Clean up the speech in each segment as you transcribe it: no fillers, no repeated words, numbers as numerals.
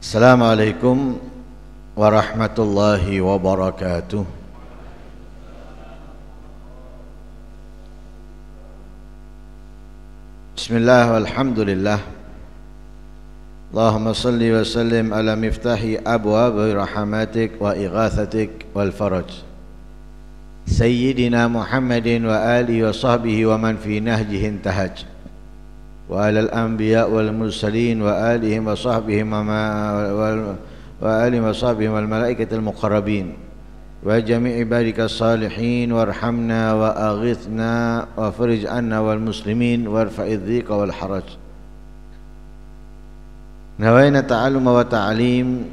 Assalamualaikum warahmatullahi wabarakatuh. Bismillah walhamdulillah. Allahumma salli wa sallim ala miftahi abwabi rahmatik wa ighathatik wal faraj Sayyidina Muhammadin wa alihi wa sahbihi wa man fi nahjihi intahaj wa alal anbiya wal mursalin wa alihim wa sahbihim wal malaikatil muqarrabin wa jami' ibadika salihin warhamna wa aghithna wa farij anna wal muslimin warfa'id dhiqa wal haraj. Nawayna ta'alluma wa ta'alim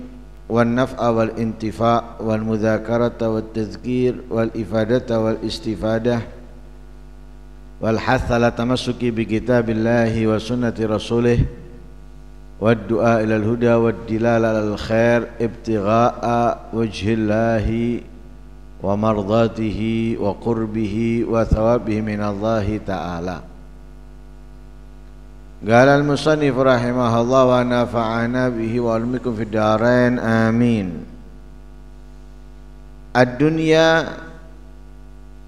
wan naf'a wal intifa' wal mudzakarata wat tadhkir wal ifadata wal istifadah wal hatha ala tamassuki bi kitabillahi wa sunnati rasulih wad du'a ilal huda wad dilala alal khair ibtigha'a wajhillahi wa mardatihi wa qurbihi wa thawabihi minallahi ta'ala. Qala al-musannif rahimahullah wa nafa'ana bihi wa almikum fid darain amin. Ad-dunya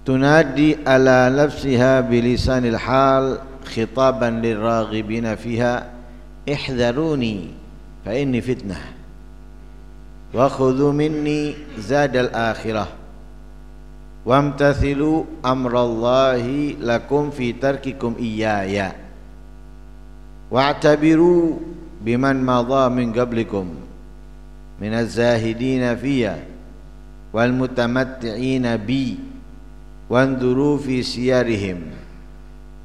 tunadi ala nafsiha bilisanil hal khitaban liraghibina fiha ihdharuni fa inni fitnah wa khudhu minni zadal akhirah wamtathilu amrallahi lakum fi tarkikum iyaya wa'tabiru biman madha min qablikum minaz zahidina fiyya wal mutamatti'ina bi wanzuru fi siyarihim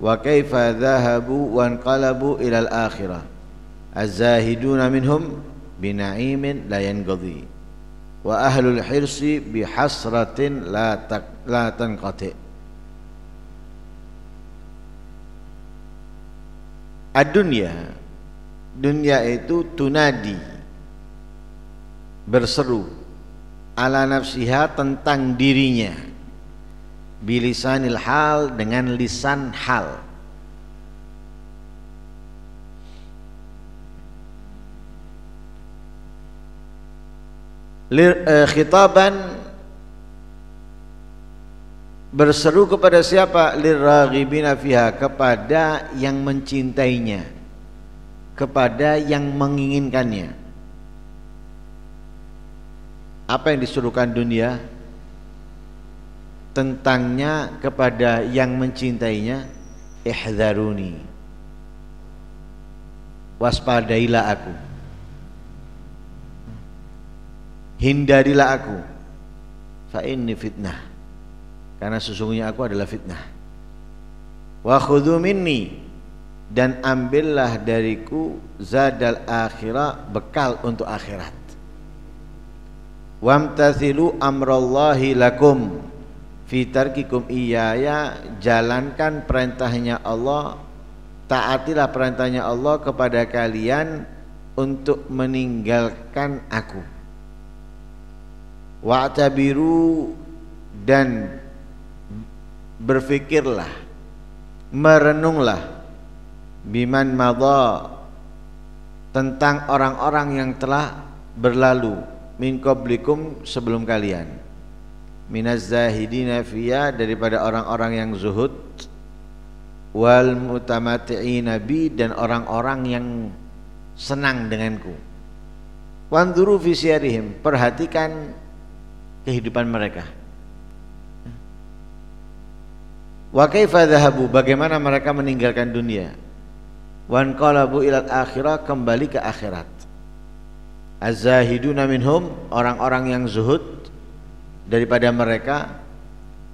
wa kaifa dhahabu wanqalabu ilal akhirah az-zahiduna minhum bina'imin la yanqadhi wa ahlul hirsi bihasratin la tanqati. Ad-dunya, dunia itu tunadi, berseru ala nafsiha tentang dirinya bilisanil hal dengan lisan hal. Khitaban berseru kepada siapa? Liraghibina fiha, kepada yang mencintainya, kepada yang menginginkannya. Apa yang disuruhkan dunia? Tentangnya kepada yang mencintainya, ihdharuni, waspadailah aku, hindarilah aku, fa inni fitnah, karena sesungguhnya aku adalah fitnah. Wa khudhu minni, dan ambillah dariku zadal akhirah, bekal untuk akhirat. Wamtathilu amrallahi lakum fi tarkikum iyaya, jalankan perintahnya Allah, taatilah perintahnya Allah kepada kalian untuk meninggalkan aku. Wa'tabiru, dan berfikirlah, merenunglah, biman madha, tentang orang-orang yang telah berlalu, min qablikum, sebelum kalian, minaz zahidina fiyya, daripada orang-orang yang zuhud, wal mutamatti'ina bi, dan orang-orang yang senang denganku. Wanzuru fi siyarihim, perhatikan kehidupan mereka. Wa kaifa dhahabu, bagaimana mereka meninggalkan dunia. Wanqalabu ilal akhirah, kembali ke akhirat. Az-zahiduna minhum, orang-orang yang zuhud daripada mereka,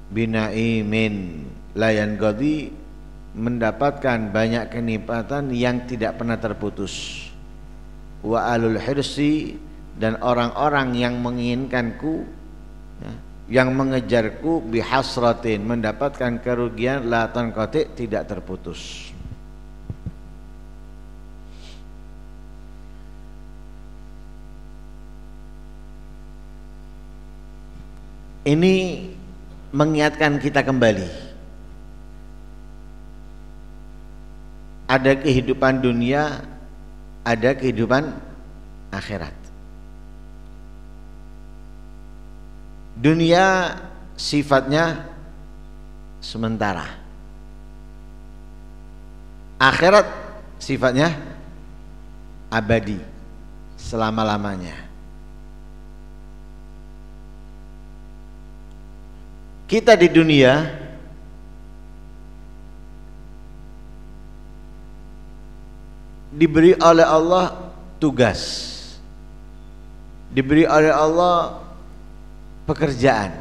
binaimin la yanqadi, mendapatkan banyak kenikmatan yang tidak pernah terputus. Wa alul hirsi, dan orang-orang yang menginginkanku, yang mengejarku, bihasratin, mendapatkan kerugian, la tanqati, tidak terputus. Ini mengingatkan kita kembali, ada kehidupan dunia, ada kehidupan akhirat. Dunia sifatnya sementara, akhirat sifatnya abadi, selama-lamanya. Kita di dunia diberi oleh Allah tugas, diberi oleh Allah pekerjaan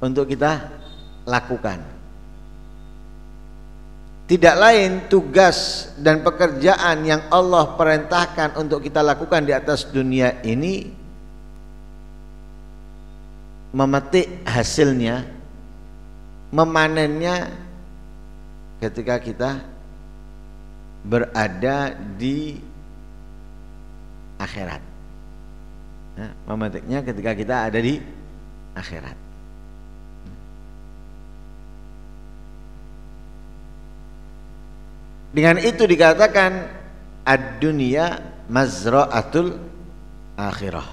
untuk kita lakukan. Tidak lain tugas dan pekerjaan yang Allah perintahkan untuk kita lakukan di atas dunia ini, memetik hasilnya, memanennya ketika kita berada di akhirat. Nah, memetiknya ketika kita ada di akhirat. Dengan itu dikatakan ad-dunya mazra'atul akhirah.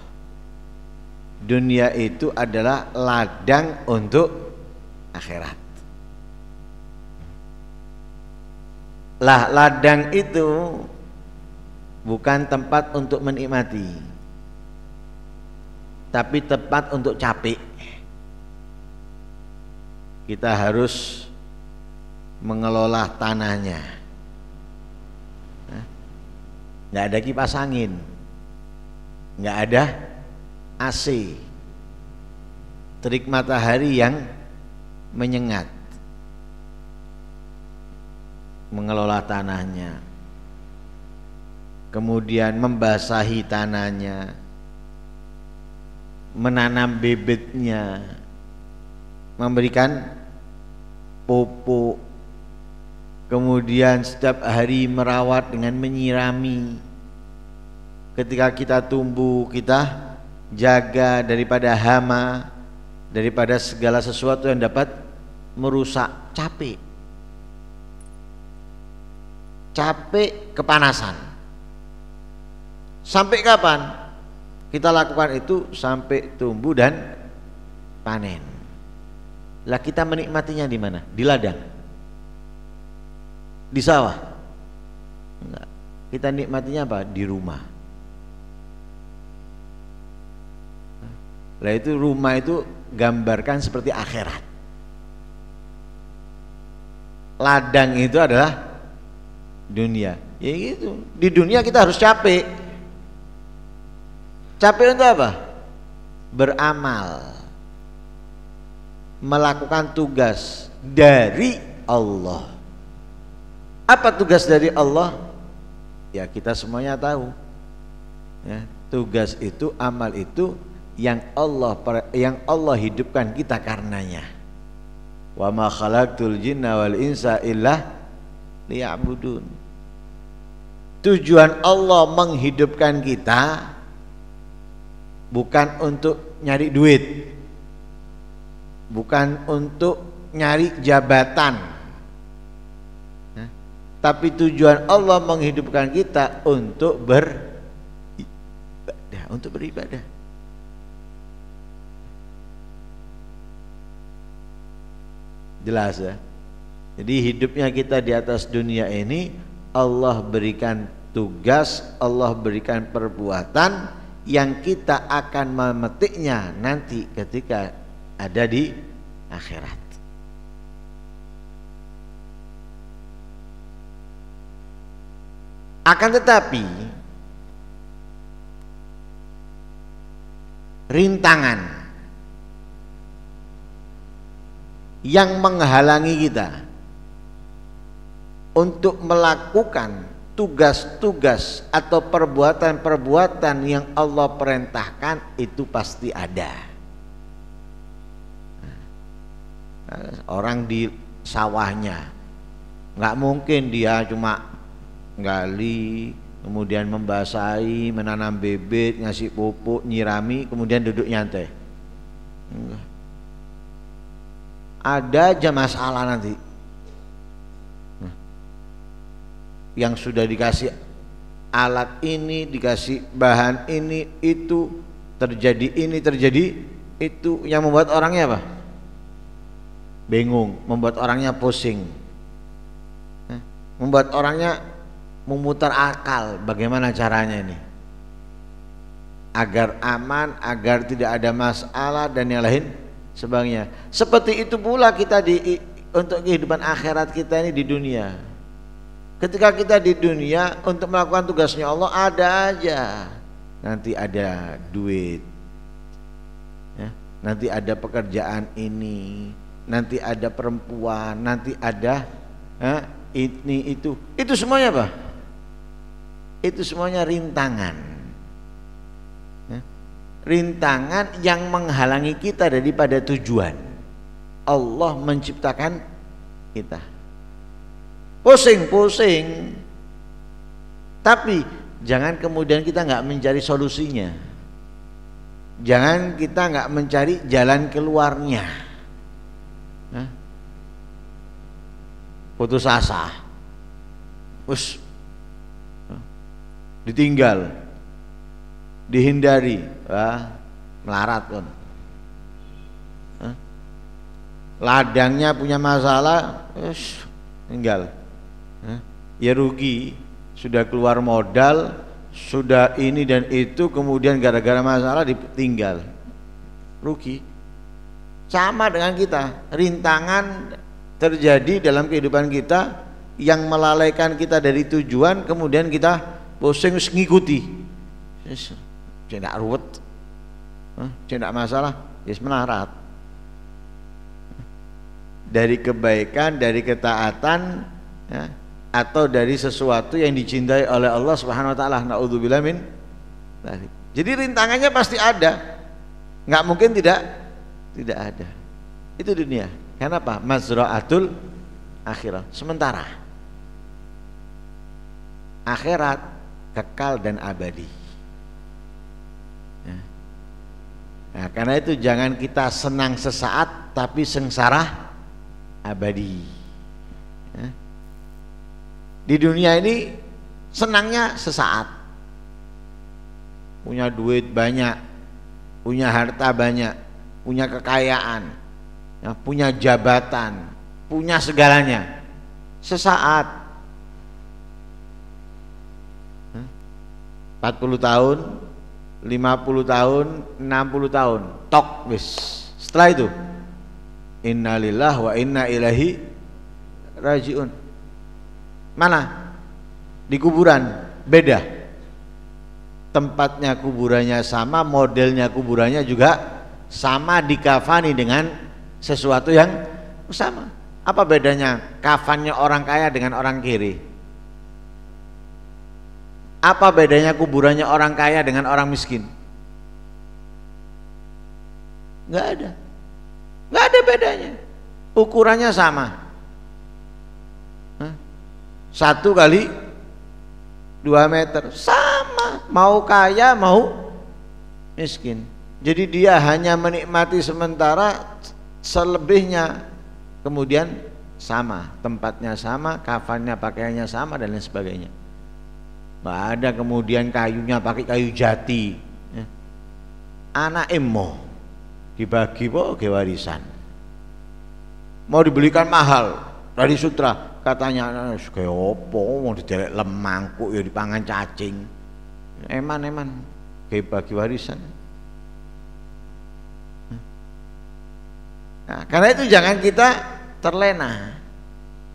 Dunia itu adalah ladang untuk akhirat. Lah, ladang itu bukan tempat untuk menikmati, tapi tempat untuk capek. Kita harus mengelola tanahnya. Nggak ada kipas angin, nggak ada AC, terik matahari yang menyengat. Mengelola tanahnya, kemudian membasahi tanahnya, menanam bibitnya, memberikan pupuk, kemudian setiap hari merawat dengan menyirami. Ketika kita tumbuh, kita jaga daripada hama, daripada segala sesuatu yang dapat merusak. Capek kepanasan. Sampai kapan kita lakukan itu? Sampai tumbuh dan panen. Lah, kita menikmatinya di mana? Di ladang, di sawah? Enggak. Kita nikmatinya apa? Di rumah. Lah, itu rumah itu gambarkan seperti akhirat. Ladang itu adalah dunia. Ya gitu. Di dunia kita harus capek. Capek untuk apa? Beramal, melakukan tugas dari Allah. Apa tugas dari Allah? Ya, kita semuanya tahu. Ya, tugas itu, amal itu yang Allah hidupkan kita karenanya. Wa ma khalaqtul jinna wal insa illa liya'budun. Tujuan Allah menghidupkan kita bukan untuk nyari duit, bukan untuk nyari jabatan, tapi tujuan Allah menghidupkan kita untuk beribadah, Jelas ya. Jadi hidupnya kita di atas dunia ini, Allah berikan tugas, Allah berikan perbuatan yang kita akan memetiknya nanti ketika ada di akhirat. Akan tetapi rintangan yang menghalangi kita untuk melakukan tugas-tugas atau perbuatan-perbuatan yang Allah perintahkan itu pasti ada. Orang di sawahnya nggak mungkin dia cuma gali, kemudian membasahi, menanam bibit, ngasih pupuk, nyirami, kemudian duduk nyantai. Enggak. Ada aja masalah nanti. Yang sudah dikasih alat ini, dikasih bahan ini, itu terjadi ini, terjadi itu, yang membuat orangnya apa? Bingung, membuat orangnya pusing, membuat orangnya memutar akal. Bagaimana caranya ini agar aman, agar tidak ada masalah dan yang lain sebagainya. Seperti itu pula kita untuk kehidupan akhirat kita ini di dunia. Ketika kita di dunia untuk melakukan tugasnya Allah, ada aja. Nanti ada duit, ya, nanti ada pekerjaan ini, nanti ada perempuan, nanti ada ini itu. Itu semuanya apa? Itu semuanya rintangan, ya, rintangan yang menghalangi kita daripada tujuan. Allah menciptakan kita pusing-pusing, tapi jangan kemudian kita nggak mencari solusinya, jangan kita nggak mencari jalan keluarnya. Putus asa, ditinggal, dihindari, melarat kan. Ladangnya punya masalah, tinggal. Ya rugi, sudah keluar modal, sudah ini dan itu, kemudian gara-gara masalah ditinggal, rugi. Sama dengan kita, rintangan terjadi dalam kehidupan kita yang melalaikan kita dari tujuan, kemudian kita pusing ngikuti, tidak ruwet, tidak masalah, melarat. Dari kebaikan, dari ketaatan, ya, atau dari sesuatu yang dicintai oleh Allah Subhanahu wa taala. Naudzubillah min dzalik. Jadi rintangannya pasti ada. Enggak mungkin tidak ada. Itu dunia. Kenapa? Mazra'atul akhirah. Sementara. Akhirat kekal dan abadi. Ya. Nah, karena itu jangan kita senang sesaat tapi sengsara abadi. Ya. Di dunia ini senangnya sesaat, punya duit banyak, punya harta banyak, punya kekayaan, ya, punya jabatan, punya segalanya, sesaat. 40 tahun, 50 tahun, 60 tahun, tok wis. Setelah itu innalillahi wa inna ilaihi rajiun. Mana? Di kuburan beda. Tempatnya kuburannya sama, modelnya kuburannya juga sama, dikafani dengan sesuatu yang sama. Apa bedanya kafannya orang kaya dengan orang kiri? Apa bedanya kuburannya orang kaya dengan orang miskin? Nggak ada. Nggak ada bedanya, ukurannya sama, 1 kali 2 meter, sama, mau kaya mau miskin. Jadi dia hanya menikmati sementara, selebihnya kemudian sama, tempatnya sama, kafannya, pakaiannya sama dan lain sebagainya. Nggak ada kemudian kayunya pakai kayu jati, anak emo dibagi ke warisan, mau dibelikan mahal dari sutra, katanya kayak opo mau didelek lemangkuk ya dipangan cacing, eman kayak bagi warisan. Nah, karena itu jangan kita terlena,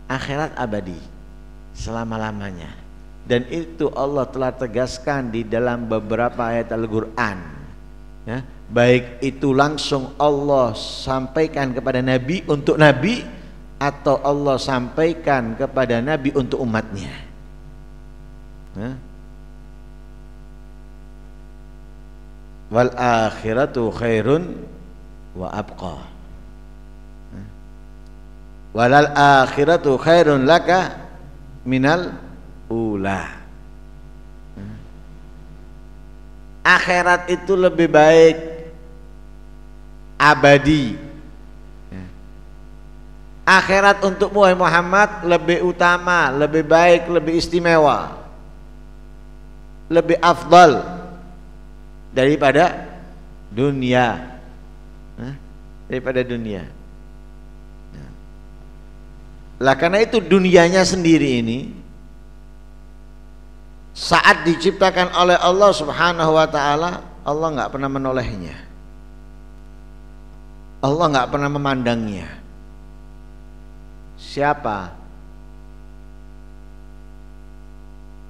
akhirat abadi selama-lamanya, dan itu Allah telah tegaskan di dalam beberapa ayat Al-Quran, ya. Baik itu langsung Allah sampaikan kepada Nabi untuk Nabi, atau Allah sampaikan kepada Nabi untuk umatnya. Wal akhiratu khairun wa abqa. Walal akhiratu khairun laka minal ula. Akhirat itu lebih baik, abadi. Akhirat untukmu wahai Muhammad lebih utama, lebih baik, lebih istimewa. lebih afdal daripada dunia. Daripada dunia. Lah karena itu dunianya sendiri ini saat diciptakan oleh Allah Subhanahu wa taala, Allah nggak pernah menolehnya. Allah nggak pernah memandangnya. Siapa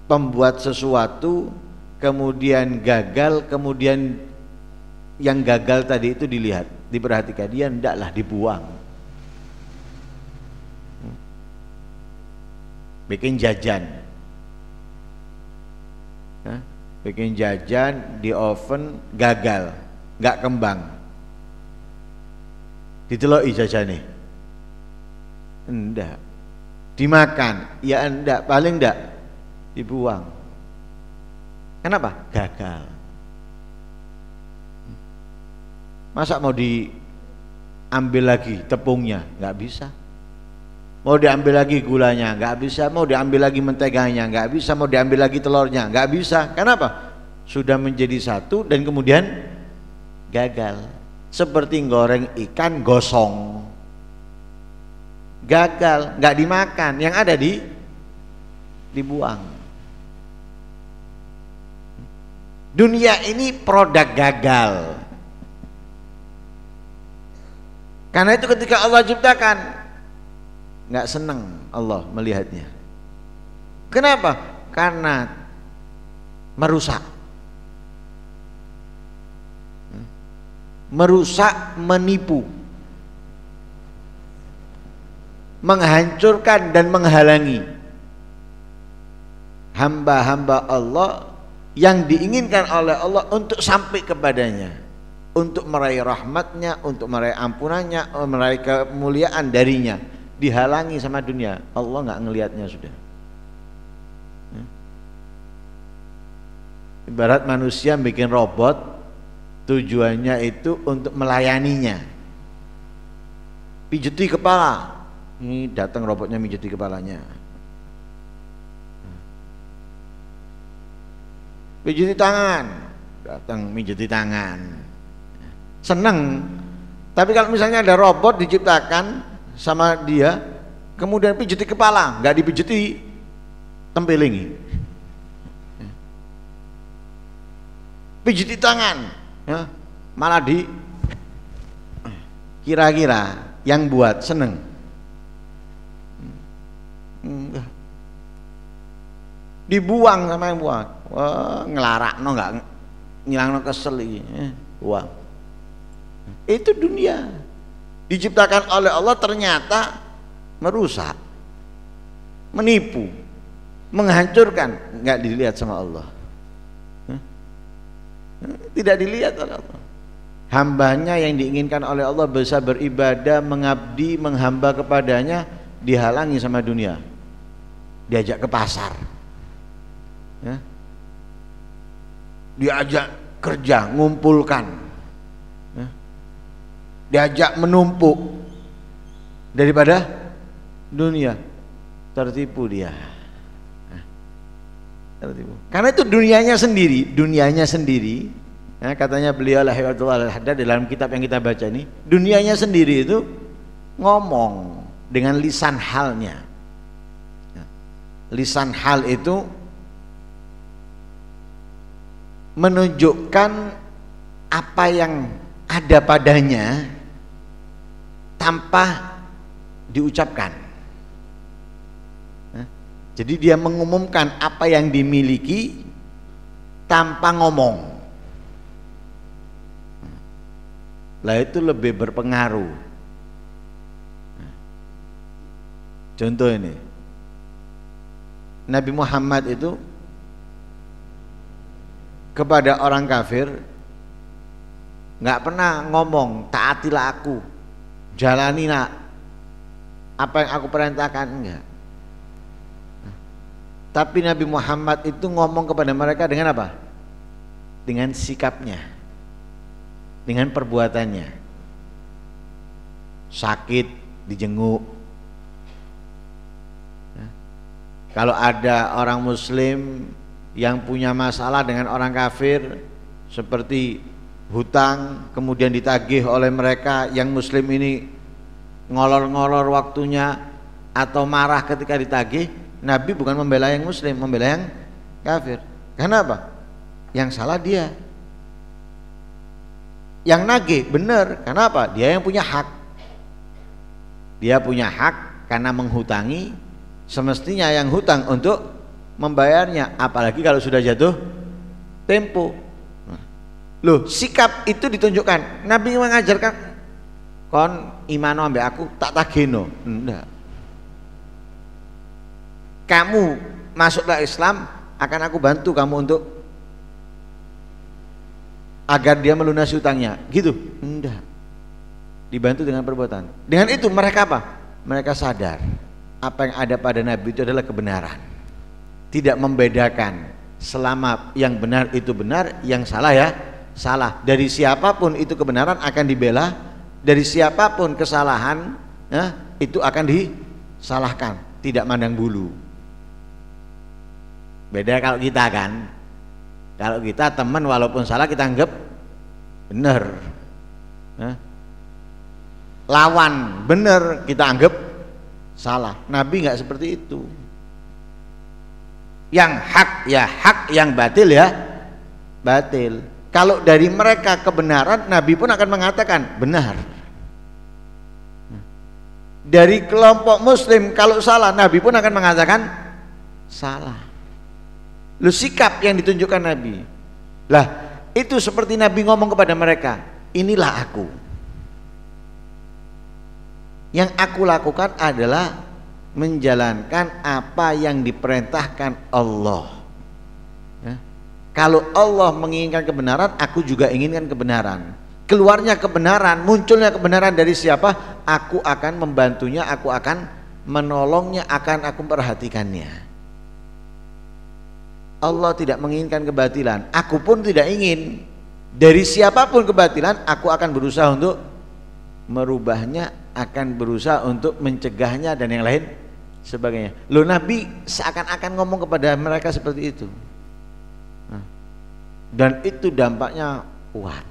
pembuat sesuatu kemudian gagal, kemudian yang gagal tadi itu dilihat, diperhatikan, dia hendaklah dibuang. Bikin jajan, bikin jajan di oven gagal, nggak kembang, diteloi jajannya, enggak, dimakan, ya enggak, paling enggak dibuang. Kenapa? Gagal. Masa mau diambil lagi tepungnya? Nggak bisa. Mau diambil lagi gulanya? Nggak bisa. Mau diambil lagi menteganya? Nggak bisa. Mau diambil lagi telurnya? Nggak bisa. Kenapa? Sudah menjadi satu dan kemudian gagal. Seperti goreng ikan gosong, gagal, nggak dimakan, yang ada dibuang. Dunia ini produk gagal. Karena itu ketika Allah ciptakan, nggak senang Allah melihatnya. Kenapa? Karena merusak, menipu, menghancurkan dan menghalangi hamba-hamba Allah yang diinginkan oleh Allah untuk sampai kepadanya, untuk meraih rahmatnya, untuk meraih ampunannya, meraih kemuliaan darinya, dihalangi sama dunia. Allah nggak ngelihatnya sudah. Ibarat manusia bikin robot, tujuannya itu untuk melayaninya. Pijeti kepala, ini datang robotnya mijeti kepalanya. Pijeti tangan, datang mijeti tangan. Seneng. Tapi kalau misalnya ada robot diciptakan sama dia, kemudian pijeti kepala, nggak dipijeti, tempelingi. Pijeti tangan, ya, malah kira-kira yang buat seneng. Dibuang sama yang buat. Wah, ngelarakno, nggak ngilangno kesel iki. Buang. Itu dunia. Diciptakan oleh Allah ternyata merusak, menipu, menghancurkan, nggak dilihat sama Allah. Tidak dilihat oleh Allah. Hambanya yang diinginkan oleh Allah bisa beribadah, mengabdi, menghamba kepadanya, dihalangi sama dunia. Diajak ke pasar, ya, diajak kerja, ngumpulkan, ya, diajak menumpuk daripada dunia, tertipu dia. Tertipu. Karena itu dunianya sendiri. Ya, katanya beliau Lahiyatullah Al-Haddad dalam kitab yang kita baca ini, dunianya sendiri itu ngomong dengan lisan halnya. Ya. Lisan hal itu menunjukkan apa yang ada padanya tanpa diucapkan. Ya. Jadi dia mengumumkan apa yang dimiliki tanpa ngomong. Lah itu lebih berpengaruh. Contoh ini, Nabi Muhammad itu kepada orang kafir nggak pernah ngomong taatilah aku, jalanilah apa yang aku perintahkan, enggak. Tapi Nabi Muhammad itu ngomong kepada mereka dengan apa? Dengan sikapnya, dengan perbuatannya. Sakit dijenguk. Kalau ada orang muslim yang punya masalah dengan orang kafir seperti hutang kemudian ditagih oleh mereka, yang muslim ini ngolor-ngolor waktunya atau marah ketika ditagih, Nabi bukan membela yang muslim, membela yang kafir. Karena apa? Yang salah dia, yang nagih benar. Karena apa? Dia yang punya hak. Dia punya hak karena menghutangi, semestinya yang hutang untuk membayarnya, apalagi kalau sudah jatuh tempo. Loh, sikap itu ditunjukkan. Nabi mengajarkan kon imano ambek aku tak tageno. Enggak. Kamu masuklah Islam, akan aku bantu kamu untuk agar dia melunasi hutangnya. Gitu. Enggak. Dibantu dengan perbuatan. Dengan itu mereka apa? Mereka sadar apa yang ada pada Nabi itu adalah kebenaran. Tidak membedakan, selama yang benar itu benar, yang salah ya salah. Dari siapapun itu kebenaran akan dibela, dari siapapun kesalahan ya, itu akan disalahkan, tidak mandang bulu. Beda kalau kita kan, kalau kita teman walaupun salah kita anggap benar ya. Lawan benar kita anggap salah. Nabi nggak seperti itu. Yang hak ya hak, yang batil ya batil. Kalau dari mereka kebenaran, Nabi pun akan mengatakan benar. Dari kelompok muslim kalau salah, Nabi pun akan mengatakan salah. Lu sikap yang ditunjukkan Nabi. Lah, itu seperti Nabi ngomong kepada mereka, inilah aku. Yang aku lakukan adalah menjalankan apa yang diperintahkan Allah. Kalau Allah menginginkan kebenaran, aku juga inginkan kebenaran. Keluarnya kebenaran, munculnya kebenaran dari siapa? Aku akan membantunya, aku akan menolongnya, akan aku perhatikannya. Allah tidak menginginkan kebatilan, aku pun tidak ingin. Dari siapapun kebatilan, aku akan berusaha untuk merubahnya, akan berusaha untuk mencegahnya dan yang lain sebagainya. Loh, Nabi seakan-akan ngomong kepada mereka seperti itu. Dan itu dampaknya kuat.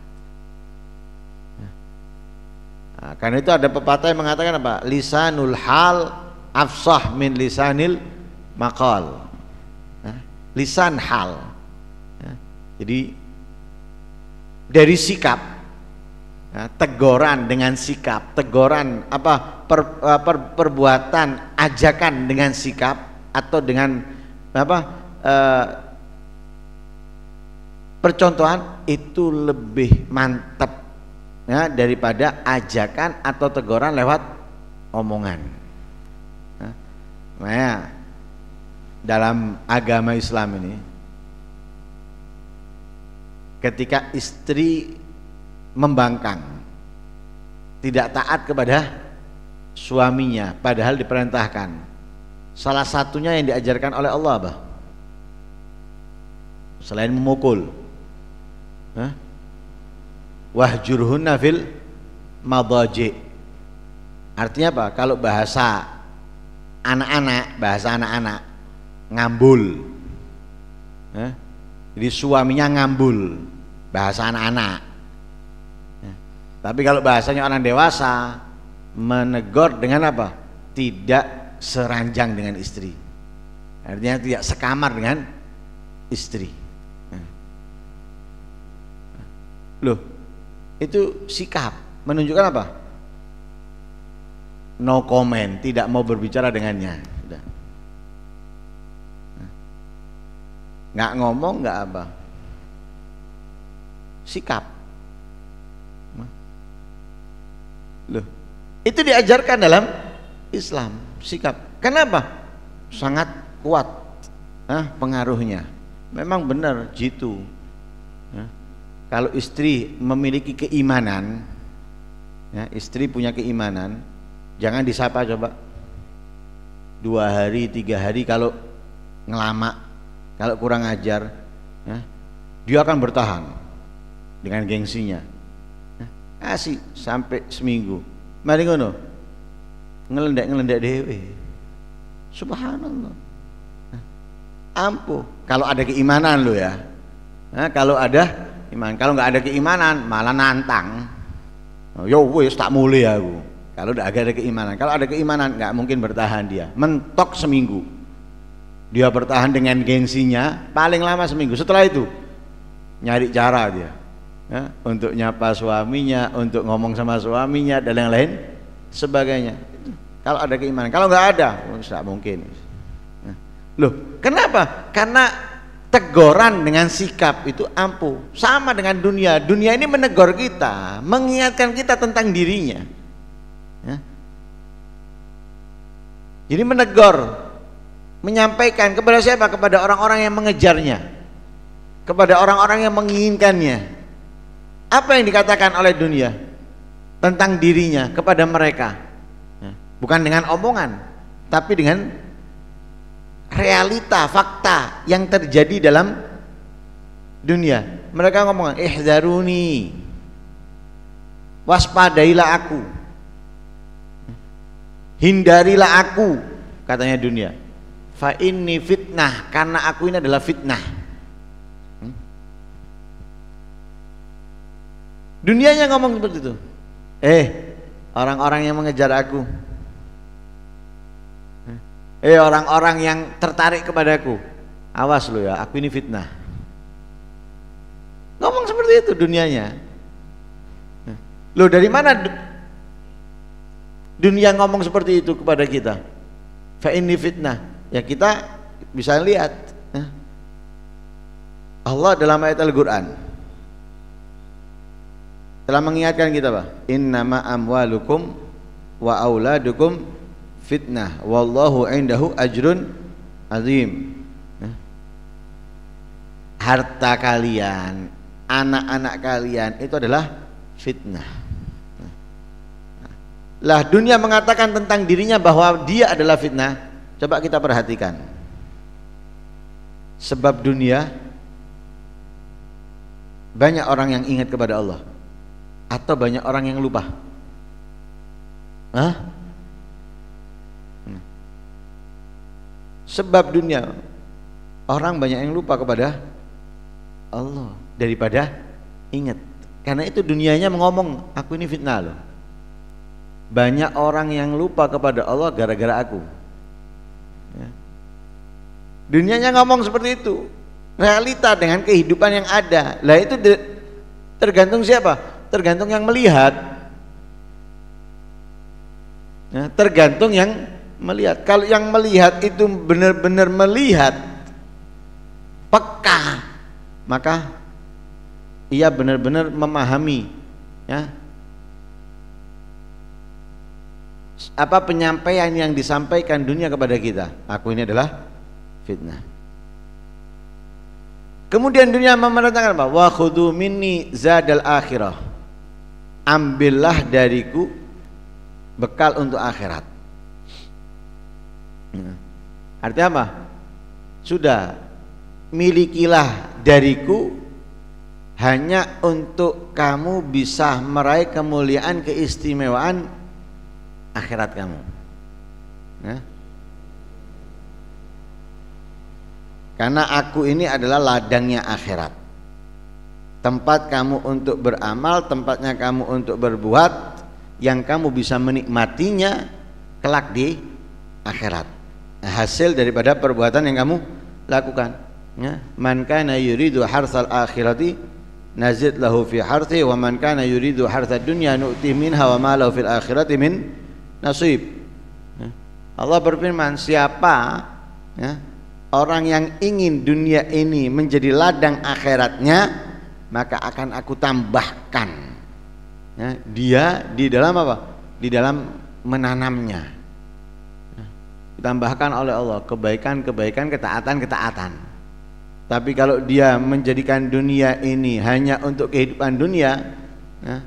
Nah, karena itu ada pepatah yang mengatakan apa? Lisanul hal afsah min lisanil maqal. Lisan hal. Jadi dari sikap, teguran dengan sikap, teguran apa perbuatan, ajakan dengan sikap atau dengan apa percontohan itu lebih mantap ya, daripada ajakan atau teguran lewat omongan. Nah, dalam agama Islam ini, ketika istri membangkang, tidak taat kepada suaminya padahal diperintahkan, salah satunya yang diajarkan oleh Allah apa? Selain memukul, wahjurhunna fil madaji. Artinya apa? Kalau bahasa anak-anak ngambul, jadi suaminya ngambul, bahasa anak-anak. Tapi kalau bahasanya orang dewasa, menegur dengan apa? Tidak seranjang dengan istri, artinya tidak sekamar dengan istri. Loh, itu sikap menunjukkan apa? No comment, tidak mau berbicara dengannya. Sudah. Nggak ngomong, nggak apa. Sikap. Loh, itu diajarkan dalam Islam, sikap. Kenapa? Sangat kuat pengaruhnya. Memang benar jitu. Kalau istri memiliki keimanan, ya, istri punya keimanan, jangan disapa coba 2 hari 3 hari kalau ngelama, kalau kurang ajar, ya, dia akan bertahan dengan gengsinya. Kasih sampai seminggu, mari ngono ngelendek dewe, subhanallah, ampuh kalau ada keimanan lo ya. Nah, kalau ada iman, kalau nggak ada keimanan malah nantang. Yo wis tak mulai aku. Kalau udah ada keimanan, kalau ada keimanan nggak mungkin bertahan dia. Mentok seminggu. Dia bertahan dengan gengsinya paling lama seminggu. Setelah itu nyari cara dia ya, untuk nyapa suaminya, untuk ngomong sama suaminya dan yang lain sebagainya. Kalau ada keimanan, kalau nggak ada, nggak mungkin. Loh, kenapa? Karena teguran dengan sikap itu ampuh. Sama dengan dunia. Dunia ini menegur kita, mengingatkan kita tentang dirinya. Ya. Jadi menegur, menyampaikan kepada siapa? Kepada orang-orang yang mengejarnya, kepada orang-orang yang menginginkannya. Apa yang dikatakan oleh dunia tentang dirinya kepada mereka? Ya. Bukan dengan omongan, tapi dengan realita, fakta yang terjadi dalam dunia. Mereka ngomong, ihdzaruni, waspadailah aku, hindarilah aku, katanya dunia. Fa inni fitnah, karena aku ini adalah fitnah. Dunianya ngomong seperti itu. Orang-orang yang mengejar aku, orang-orang yang tertarik kepadaku, awas lo ya, aku ini fitnah. Ngomong seperti itu dunianya. Lo dari mana dunia ngomong seperti itu kepada kita? Fa inni fitnah. Ya kita bisa lihat Allah dalam ayat Al-Quran telah mengingatkan kita, Pak. Innama amwalukum wa auladukum fitnah wallahu indahu ajrun azim. Harta kalian, anak-anak kalian itu adalah fitnah. Lah dunia mengatakan tentang dirinya bahwa dia adalah fitnah. Coba kita perhatikan. Sebab dunia banyak orang yang ingat kepada Allah atau banyak orang yang lupa. Sebab dunia orang banyak yang lupa kepada Allah daripada ingat. Karena itu dunianya ngomong, aku ini fitnah loh. Banyak orang yang lupa kepada Allah gara-gara aku. Ya. Dunianya ngomong seperti itu. Realita dengan kehidupan yang ada. Lah itu tergantung siapa? Tergantung yang melihat. Ya, tergantung yang melihat. Kalau yang melihat itu benar-benar melihat peka, maka ia benar-benar memahami ya, apa penyampaian yang disampaikan dunia kepada kita. Aku ini adalah fitnah. Kemudian dunia memerintahkan apa? Wa khudhu minni zadal akhirah. Ambillah dariku bekal untuk akhirat. Artinya apa? Sudah, milikilah dariku hanya untuk kamu bisa meraih kemuliaan, keistimewaan akhirat kamu. Ya. Karena aku ini adalah ladangnya akhirat, tempat kamu untuk beramal, tempatnya kamu untuk berbuat, yang kamu bisa menikmatinya kelak di akhirat. Hasil daripada perbuatan yang kamu lakukan. Ya. Man kana yuridu harsal akhirati nazid lahu fi harthi wa man kana yuridu harsad dunya nu'ti minha wa ma lahu fil akhirati min nasib. Ya. Allah berfirman, siapa ya, orang yang ingin dunia ini menjadi ladang akhiratnya, maka akan aku tambahkan ya, dia di dalam apa? Di dalam menanamnya. Ya. Ditambahkan oleh Allah kebaikan-kebaikan, ketaatan-ketaatan. Tapi kalau dia menjadikan dunia ini hanya untuk kehidupan dunia ya,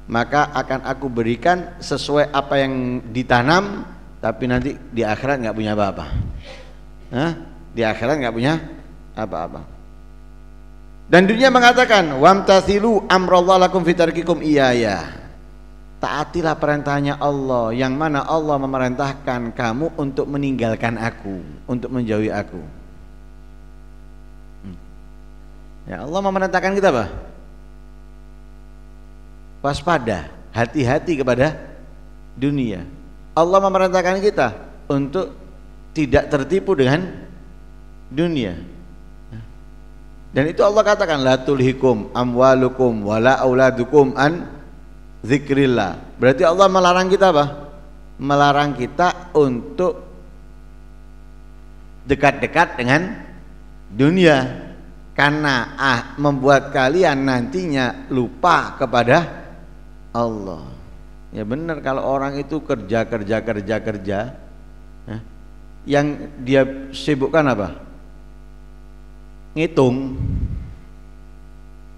maka akan aku berikan sesuai apa yang ditanam, tapi nanti di akhirat nggak punya apa-apa. Nah, di akhirat nggak punya apa-apa. Dan dunia mengatakan, wamtathilu amrallah lakum fitarkikum iyaya. Taatilah perintahnya Allah, yang mana Allah memerintahkan kamu untuk meninggalkan aku, untuk menjauhi aku. Ya, Allah memerintahkan kita apa? Waspada, hati-hati kepada dunia. Allah memerintahkan kita untuk tidak tertipu dengan dunia. Dan itu Allah katakan la tulhikum amwalukum wala auladukum an zikrillah. Berarti Allah melarang kita apa? Melarang kita untuk dekat-dekat dengan dunia, karena membuat kalian nantinya lupa kepada Allah. Ya benar, kalau orang itu kerja, yang dia sibukkan apa? Ngitung,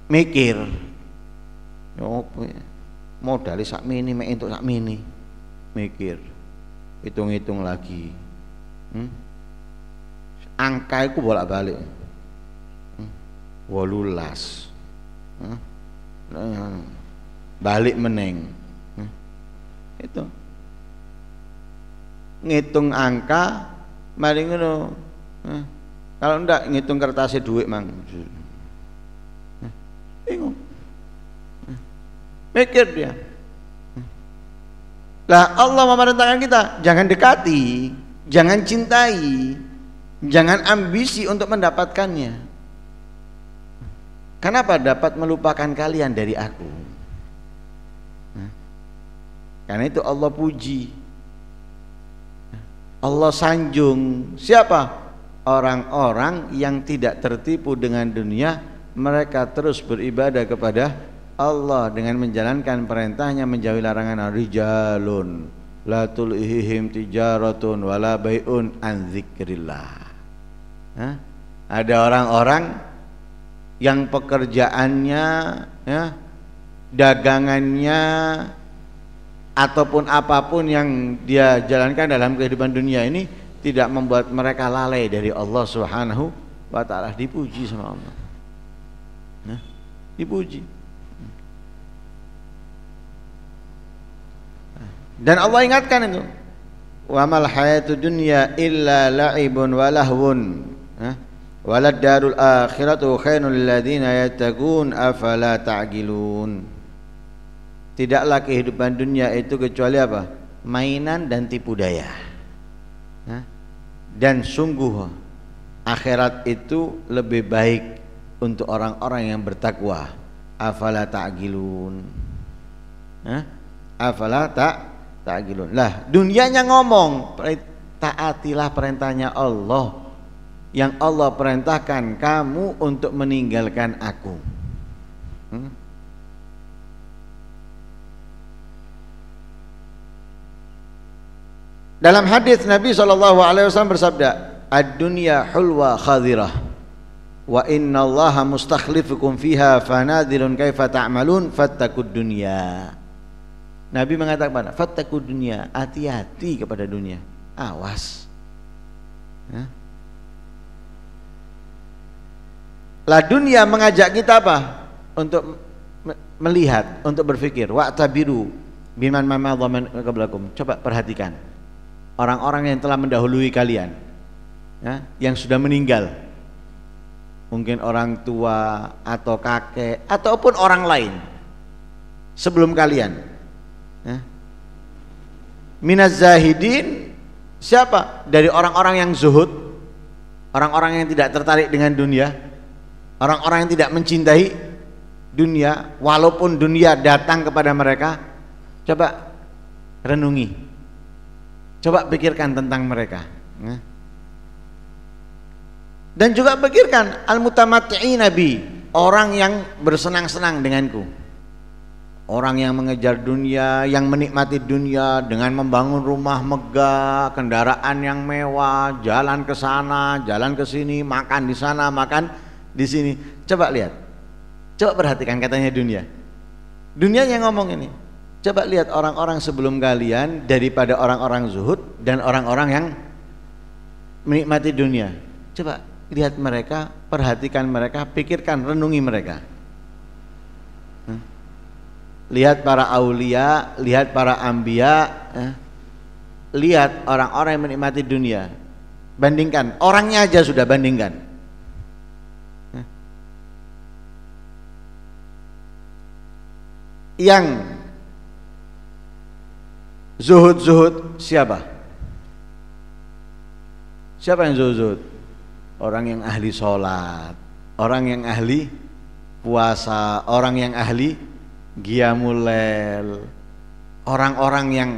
mikir. Modali sak mini, mek entuk sak mini, mikir, hitung-hitung lagi. Angka itu bolak-balik. 18. Balik meneng. Itu. Ngitung angka, mari ngono. Kalau ndak ngitung kertasnya duit mang. Bingung. Mikir dia. Lah Allah memerintahkan kita jangan dekati, jangan cintai, jangan ambisi untuk mendapatkannya. Kenapa? Dapat melupakan kalian dari aku. Karena itu Allah puji, Allah sanjung. Siapa? Orang-orang yang tidak tertipu dengan dunia, mereka terus beribadah kepada Allah dengan menjalankan perintahnya, menjauhi larangan. Rijalun la tulihim tijaratun wala bai'un an dzikrillah. Ada orang-orang yang pekerjaannya, dagangannya, ataupun apapun yang dia jalankan dalam kehidupan dunia ini tidak membuat mereka lalai dari Allah Subhanahu wa ta'ala. Dipuji sama Allah. Dipuji. Dan Allah ingatkan itu, wa mal hayatud dunya illa la'ibun wa lahwun, walad darul akhiratu khairul lil ladzina yattaqun afala ta'qilun. Tidaklah kehidupan dunia itu kecuali apa? Mainan dan tipu daya. Dan sungguh akhirat itu lebih baik untuk orang-orang yang bertakwa. Afala ta'qilun. Afala ta'qilun. Lah, dunianya ngomong, taatilah perintahnya Allah. Yang Allah perintahkan kamu untuk meninggalkan aku. Dalam hadis Nabi SAW bersabda, ad-dunya hulwa khadirah wa inna allaha mustakhlifukum fiha fanadhirun kaifa ta'malun fattakud dunya. Nabi mengatakan, fattakud dunya, hati-hati kepada dunia, awas. Lah dunia mengajak kita apa? Untuk melihat, untuk berpikir. Wa'tabiru biman mamadha min qablakum. Coba perhatikan orang-orang yang telah mendahului kalian, yang sudah meninggal, mungkin orang tua atau kakek ataupun orang lain sebelum kalian. Minaz zahidin, siapa? Dari orang-orang yang zuhud, orang-orang yang tidak tertarik dengan dunia, orang-orang yang tidak mencintai dunia walaupun dunia datang kepada mereka. Coba renungi, coba pikirkan tentang mereka. Dan juga pikirkan al-mutamatti'ina bi, orang yang bersenang-senang denganku, orang yang mengejar dunia, yang menikmati dunia dengan membangun rumah megah, kendaraan yang mewah, jalan ke sana, jalan ke sini, makan di sana, makan di sini. Coba lihat, coba perhatikan katanya dunia. Dunia yang ngomong ini. Coba lihat orang-orang sebelum kalian daripada orang-orang zuhud dan orang-orang yang menikmati dunia. Coba lihat mereka, perhatikan mereka, pikirkan, renungi mereka. Lihat para aulia, lihat para anbiya, lihat orang-orang yang menikmati dunia. Bandingkan, orangnya aja sudah bandingkan. yang zuhud siapa? Siapa yang zuhud? Orang yang ahli sholat, orang yang ahli puasa, orang yang ahli qiyamul lail, orang-orang yang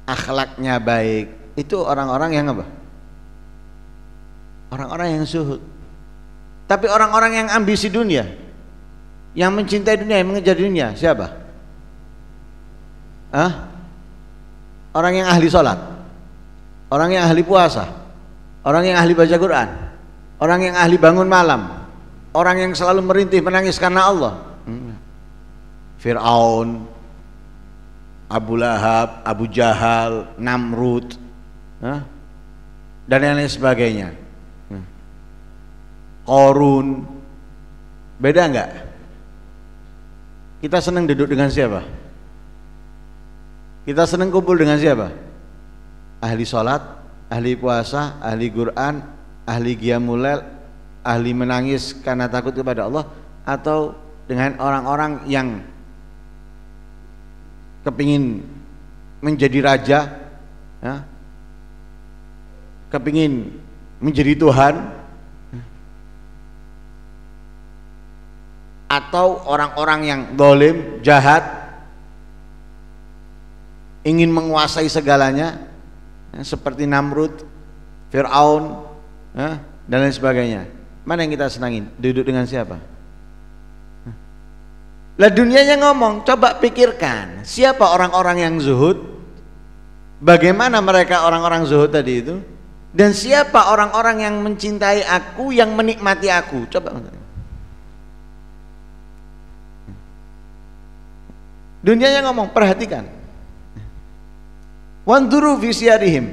akhlaknya baik. Itu orang-orang yang apa? Orang-orang yang zuhud. Tapi orang-orang yang ambisi dunia, yang mencintai dunia, yang mengejar dunia, siapa? Orang yang ahli sholat, orang yang ahli puasa, orang yang ahli baca Quran, orang yang ahli bangun malam, orang yang selalu merintih menangis karena Allah. Fir'aun, Abu Lahab, Abu Jahal, Namrud, dan lain sebagainya. Qarun. Beda enggak? Kita senang duduk dengan siapa? Kita senang kumpul dengan siapa? Ahli sholat, ahli puasa, ahli Quran, ahli qiyamul lail, ahli menangis karena takut kepada Allah, atau dengan orang-orang yang kepingin menjadi raja, kepingin menjadi Tuhan, atau orang-orang yang zalim, jahat, ingin menguasai segalanya, seperti Namrud, Fir'aun, dan lain sebagainya. Mana yang kita senangin? Duduk dengan siapa? Lah dunianya ngomong, coba pikirkan, siapa orang-orang yang zuhud? Bagaimana mereka orang-orang zuhud tadi itu? Dan siapa orang-orang yang mencintai aku, yang menikmati aku? Coba. Dunianya ngomong, perhatikan. Wanduru fi siyarihim.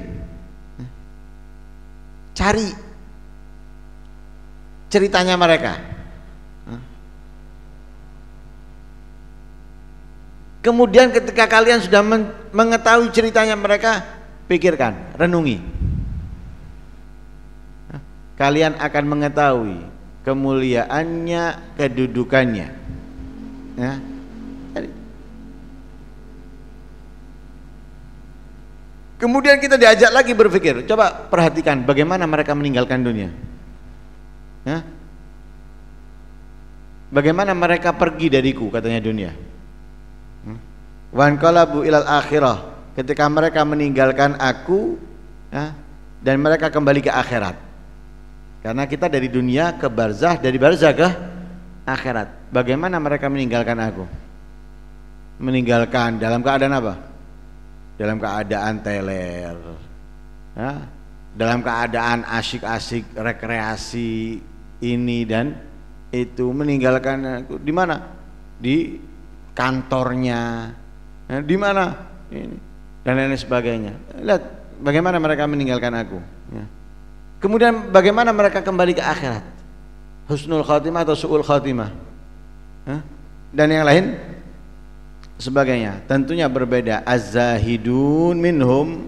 Cari ceritanya mereka. Kemudian ketika kalian sudah mengetahui ceritanya mereka, pikirkan, renungi. Kalian akan mengetahui kemuliaannya, kedudukannya. Kemudian kita diajak lagi berpikir, coba perhatikan bagaimana mereka meninggalkan dunia. Bagaimana mereka pergi dariku, katanya dunia. Wan qalabu ilal akhirah, ketika mereka meninggalkan aku, dan mereka kembali ke akhirat. Karena kita dari dunia ke barzah, dari barzah ke akhirat. Bagaimana mereka meninggalkan aku? Meninggalkan dalam keadaan apa? Dalam keadaan teler, dalam keadaan asyik-asyik rekreasi ini dan itu, meninggalkan aku di mana? Di kantornya, di mana ini dan lain sebagainya. Lihat bagaimana mereka meninggalkan aku. Kemudian bagaimana mereka kembali ke akhirat? Husnul khatimah atau su'ul khatimah, dan yang lain sebagainya. Tentunya berbeda. Az-zahidun minhum,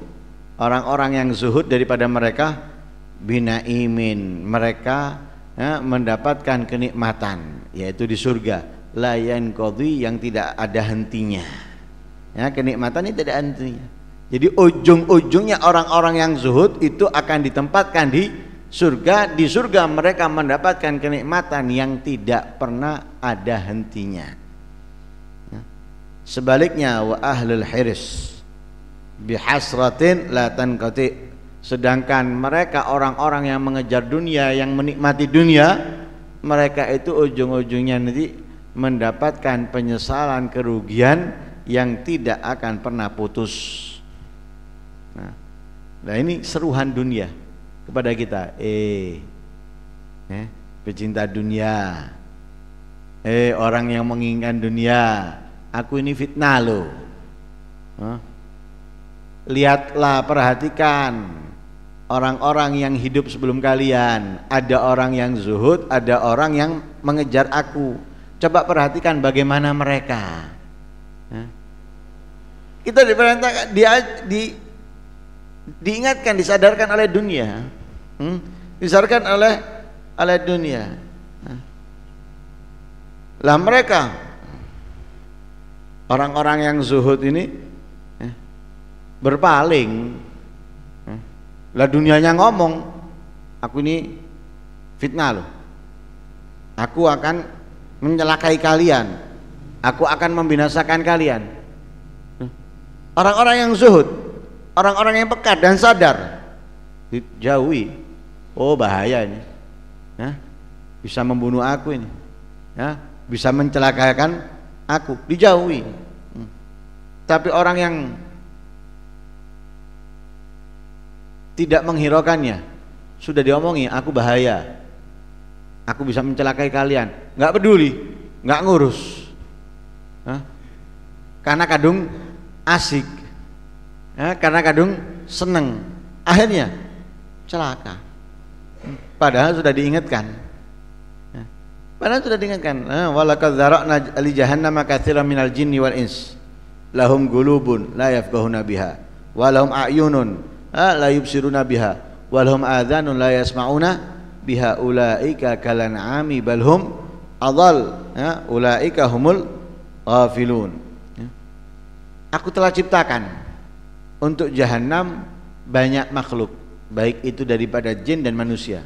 orang-orang yang zuhud daripada mereka, binaimin, mereka mendapatkan kenikmatan, yaitu di surga, la yanqadhi, yang tidak ada hentinya. Kenikmatan ini tidak ada hentinya. Jadi ujung-ujungnya orang-orang yang zuhud itu akan ditempatkan di surga. Di surga mereka mendapatkan kenikmatan yang tidak pernah ada hentinya. Sebaliknya, wa ahlul hirs bihasratin la tanqati, sedangkan mereka orang-orang yang mengejar dunia, yang menikmati dunia, mereka itu ujung-ujungnya nanti mendapatkan penyesalan, kerugian yang tidak akan pernah putus. Nah ini seruhan dunia kepada kita, pecinta dunia, orang yang menginginkan dunia, aku ini fitnah loh. Lihatlah, perhatikan orang-orang yang hidup sebelum kalian. Ada orang yang zuhud, ada orang yang mengejar aku. Coba perhatikan bagaimana mereka. Kita diperintahkan, diingatkan, disadarkan oleh dunia, disadarkan oleh dunia. Lah mereka Orang-orang yang zuhud ini berpaling. Lah dunianya ngomong, aku ini fitnah loh. Aku akan mencelakai kalian. Aku akan membinasakan kalian. Orang-orang yang zuhud, orang-orang yang peka dan sadar, dijauhi. Oh bahaya ini. Bisa membunuh aku ini. Bisa mencelakakan aku, dijauhi. Tapi orang yang tidak menghiraukannya, sudah diomongi, aku bahaya, aku bisa mencelakai kalian, nggak peduli, nggak ngurus, karena kadung asik, karena kadung seneng, akhirnya celaka. Padahal sudah diingatkan, walaqad dzara'na li jahannama katsiran minal jinni wal ins lahum qulubun la yafqahuna biha wa lahum a'yunun la yubsiruna biha wa lahum adhanun la yasma'una biha ulaika kalan'ami bal hum adall ulaika humul ghafilun. Aku telah ciptakan untuk jahanam banyak makhluk, baik itu daripada jin dan manusia.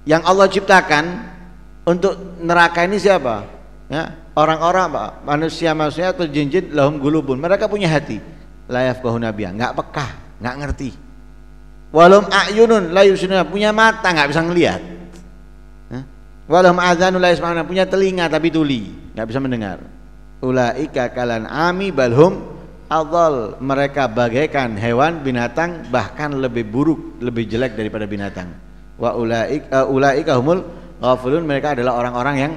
Yang Allah ciptakan untuk neraka ini siapa? Orang-orang manusia-manusia atau jin-jin lahum gulubun, mereka punya hati, la yafqahuna biha, enggak peka, enggak ngerti. Walahum a'yunun la yubsiruna, punya mata enggak bisa ngelihat. Walahum adzanun la yasma'una, punya telinga tapi tuli, enggak bisa mendengar. Ulaika kalan ami balhum adall, mereka bagaikan hewan binatang, bahkan lebih buruk, lebih jelek daripada binatang. Wa ulaika humul ghafilun, mereka adalah orang-orang yang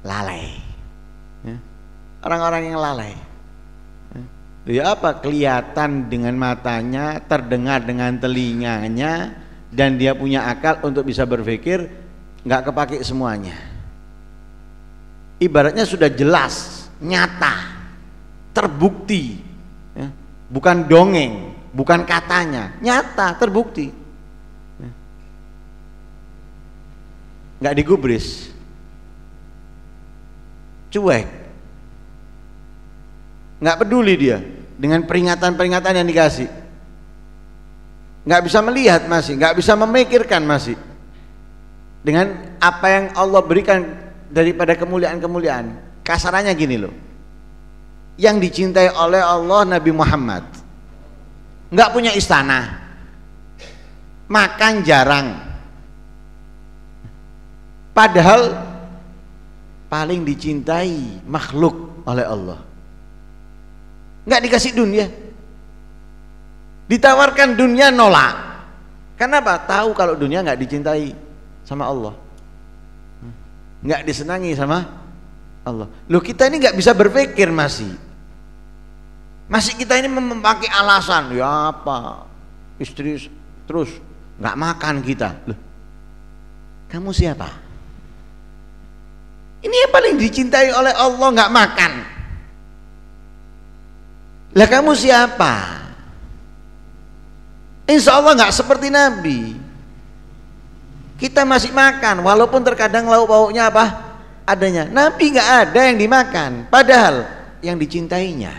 lalai. Orang-orang yang lalai. Dia apa? Kelihatan dengan matanya, terdengar dengan telinganya, dan dia punya akal untuk bisa berpikir, nggak kepake semuanya. Ibaratnya sudah jelas, nyata, terbukti, bukan dongeng, bukan katanya, nyata, terbukti, nggak digubris, cuek. Nggak peduli dia dengan peringatan-peringatan yang dikasih, nggak bisa melihat masih, nggak bisa memikirkan masih dengan apa yang Allah berikan daripada kemuliaan-kemuliaan. Kasarannya gini loh, yang dicintai oleh Allah Nabi Muhammad, nggak punya istana, makan jarang, padahal paling dicintai makhluk oleh Allah. Nggak dikasih dunia, ditawarkan dunia nolak. Kenapa? Tahu kalau dunia nggak dicintai sama Allah, nggak disenangi sama Allah. Loh, kita ini nggak bisa berpikir, masih kita ini memakai alasan, ya apa, istri terus nggak makan kita. Loh, kamu siapa? Ini yang paling dicintai oleh Allah nggak makan. Lah kamu siapa? Insya Allah nggak seperti Nabi. Kita masih makan, walaupun terkadang lauk pauknya apa adanya. Nabi nggak ada yang dimakan, padahal yang dicintainya.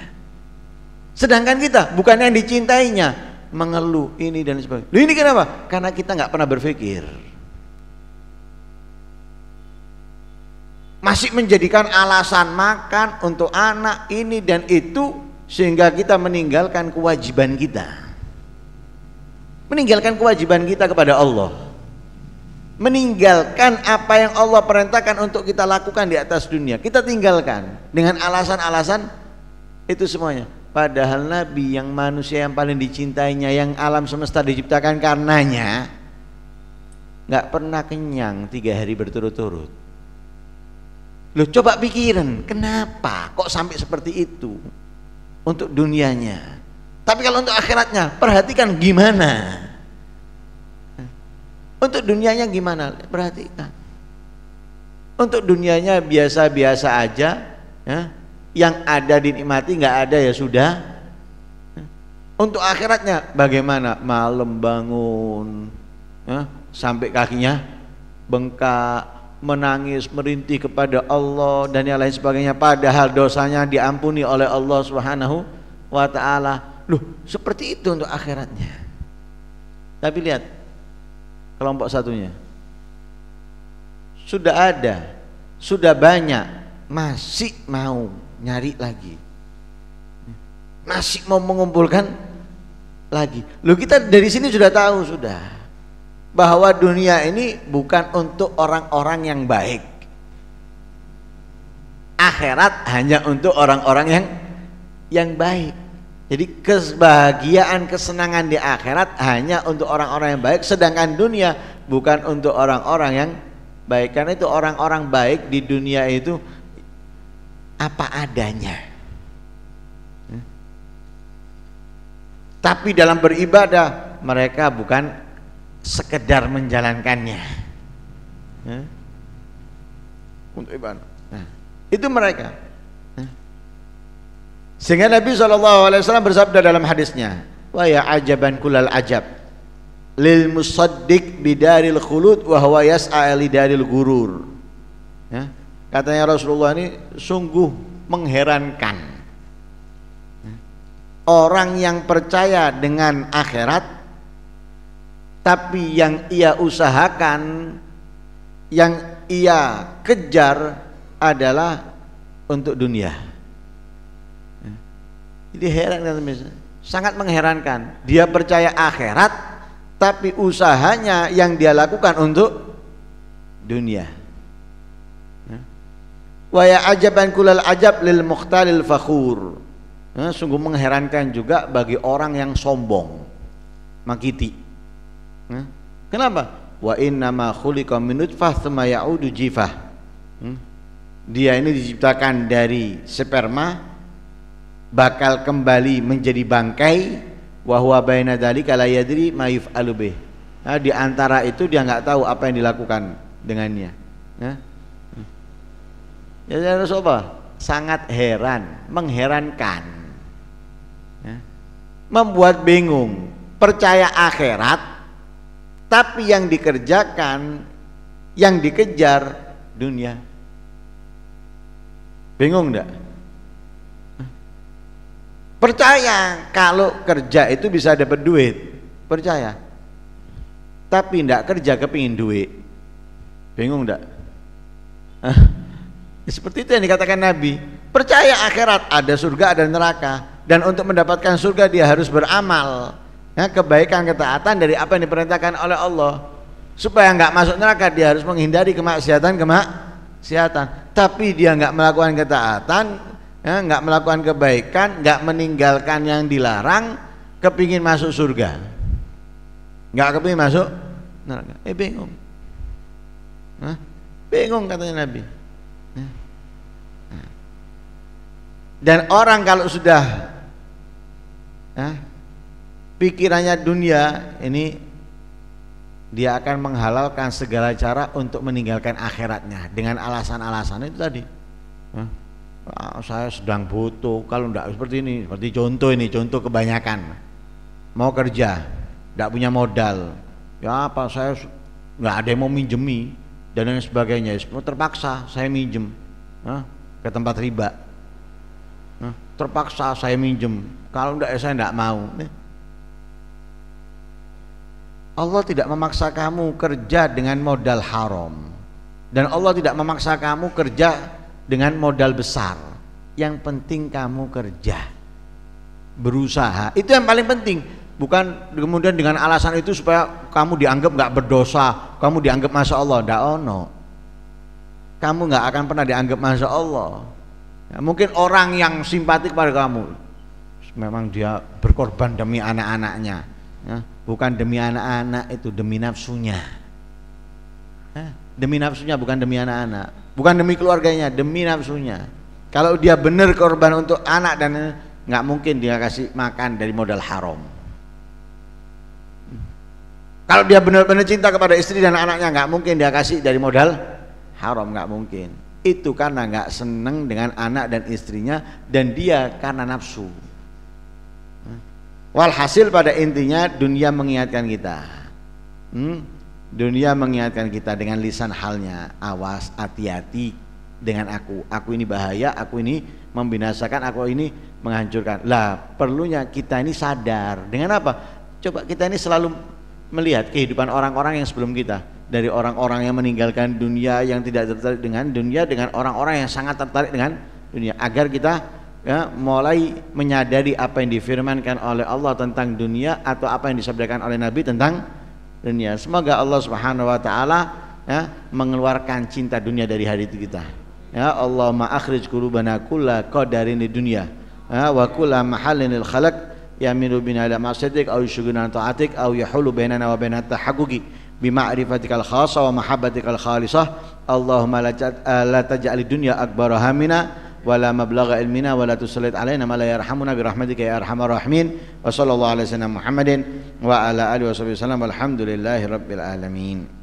Sedangkan kita bukan yang dicintainya, mengeluh ini dan sebagainya. Loh, ini kenapa? Karena kita nggak pernah berpikir, masih menjadikan alasan makan untuk anak ini dan itu, sehingga kita meninggalkan kewajiban kita, kepada Allah, meninggalkan apa yang Allah perintahkan untuk kita lakukan di atas dunia, kita tinggalkan dengan alasan-alasan itu semuanya. Padahal Nabi yang manusia yang paling dicintainya, yang alam semesta diciptakan karenanya, nggak pernah kenyang 3 hari berturut-turut. Loh, coba pikirin, kenapa kok sampai seperti itu untuk dunianya? Tapi kalau untuk akhiratnya, perhatikan gimana. Untuk dunianya gimana? Perhatikan. Untuk dunianya biasa-biasa aja, ya. Yang ada dinikmati, nggak ada ya sudah. Untuk akhiratnya bagaimana? Malam bangun, ya, sampai kakinya bengkak, menangis, merintih kepada Allah dan yang lain sebagainya, padahal dosanya diampuni oleh Allah Subhanahu wa ta'ala. Loh, seperti itu untuk akhiratnya. Tapi lihat kelompok satunya, sudah ada, sudah banyak, masih mau nyari lagi, masih mau mengumpulkan lagi. Loh, kita dari sini sudah tahu sudah bahwa dunia ini bukan untuk orang-orang yang baik. Akhirat hanya untuk orang-orang yang baik. Jadi kebahagiaan, kesenangan di akhirat hanya untuk orang-orang yang baik, sedangkan dunia bukan untuk orang-orang yang baik. Karena itu orang-orang baik di dunia itu apa adanya. Tapi dalam beribadah mereka bukan sekedar menjalankannya untuk ibadah. Nah, itu mereka. Sehingga Nabi SAW bersabda dalam hadisnya, wa ya ajaban kulal ajab lil musaddiq bidaril khulud wa huwa yas'a li daril gurur. Ya, katanya Rasulullah ini sungguh mengherankan orang yang percaya dengan akhirat tapi yang ia usahakan, yang ia kejar adalah untuk dunia. Jadi heran kan, sangat mengherankan. Dia percaya akhirat, tapi usahanya yang dia lakukan untuk dunia. Wa ya ajaban kulal ajab lil mukhtalil fakhur. Sungguh mengherankan juga bagi orang yang sombong, makiti. Kenapa? Wa innama khuliqa min nutfah tsumma ya'udu jifah. Dia ini diciptakan dari sperma, bakal kembali menjadi bangkai, wa huwa baina dzalika la yadri ma yuf'alu bih. Nah, di antara itu dia nggak tahu apa yang dilakukan dengannya. Ya Rasulullah sangat heran, mengherankan, membuat bingung. Percaya akhirat, tapi yang dikerjakan, yang dikejar dunia. Bingung enggak? Percaya kalau kerja itu bisa dapat duit, percaya. Tapi enggak kerja kepingin duit. Bingung enggak? Seperti itu yang dikatakan Nabi. Percaya akhirat, ada surga, ada neraka, dan untuk mendapatkan surga dia harus beramal. Kebaikan, ketaatan dari apa yang diperintahkan oleh Allah. Supaya enggak masuk neraka dia harus menghindari kemaksiatan. Tapi dia enggak melakukan ketaatan, enggak melakukan kebaikan, enggak meninggalkan yang dilarang, kepingin masuk surga, enggak kepingin masuk neraka. Bingung. Bingung katanya Nabi. Dan orang kalau sudah pikirannya dunia ini, dia akan menghalalkan segala cara untuk meninggalkan akhiratnya dengan alasan-alasan itu tadi. Saya sedang butuh, kalau enggak seperti ini, seperti contoh kebanyakan mau kerja, enggak punya modal, ya apa, saya enggak ada yang mau minjemi dan lain sebagainya, terpaksa saya minjem ke tempat riba, terpaksa saya minjem, kalau enggak saya enggak mau. Allah tidak memaksa kamu kerja dengan modal haram, dan Allah tidak memaksa kamu kerja dengan modal besar. Yang penting kamu kerja, berusaha, itu yang paling penting. Bukan kemudian dengan alasan itu supaya kamu dianggap nggak berdosa, kamu dianggap masya Allah. Nggak ono, kamu nggak akan pernah dianggap masya Allah. Mungkin orang yang simpatik pada kamu, memang dia berkorban demi anak-anaknya, bukan demi anak-anak, itu demi nafsunya. Demi nafsunya, bukan demi anak-anak, bukan demi keluarganya, demi nafsunya. Kalau dia benar korban untuk anak, dan nggak mungkin dia kasih makan dari modal haram. Kalau dia benar-benar cinta kepada istri dan anaknya, nggak mungkin dia kasih dari modal haram, nggak mungkin. Itu karena nggak seneng dengan anak dan istrinya, dan dia karena nafsu. Walhasil pada intinya dunia mengingatkan kita, Dunia mengingatkan kita dengan lisan halnya, awas, hati-hati dengan aku ini bahaya, aku ini membinasakan, aku ini menghancurkan. Lah perlunya kita ini sadar dengan apa? Coba kita ini selalu melihat kehidupan orang-orang yang sebelum kita, dari orang-orang yang meninggalkan dunia, yang tidak tertarik dengan dunia, dengan orang-orang yang sangat tertarik dengan dunia, agar kita ya, mulai menyadari apa yang difirmankan oleh Allah tentang dunia atau apa yang disabdakan oleh Nabi tentang dunia. Semoga Allah Subhanahu wa taala ya, mengeluarkan cinta dunia dari hati kita. Ya Allahumma akhrij qulubana kulla qadarin di dunia ya, wa kulla mahallin lil khalaq yamilu bina ila ma'siyatik aw yushghiluna ta'atik aw yahulu bainana wa bainat tahaqquqi bi ma'rifatikal khassa wa mahabbatikal khalisah. Allahumma la taj'alid dunya akbara hamina wala mablagha ilmina wala tusallit alaina ma la yarhamuna bi rahmatika ya arhamar rahimin. Wa sallallahu alaihi wasallam Muhammadin wa ala alihi wasallam walhamdulillahi rabbil alamin.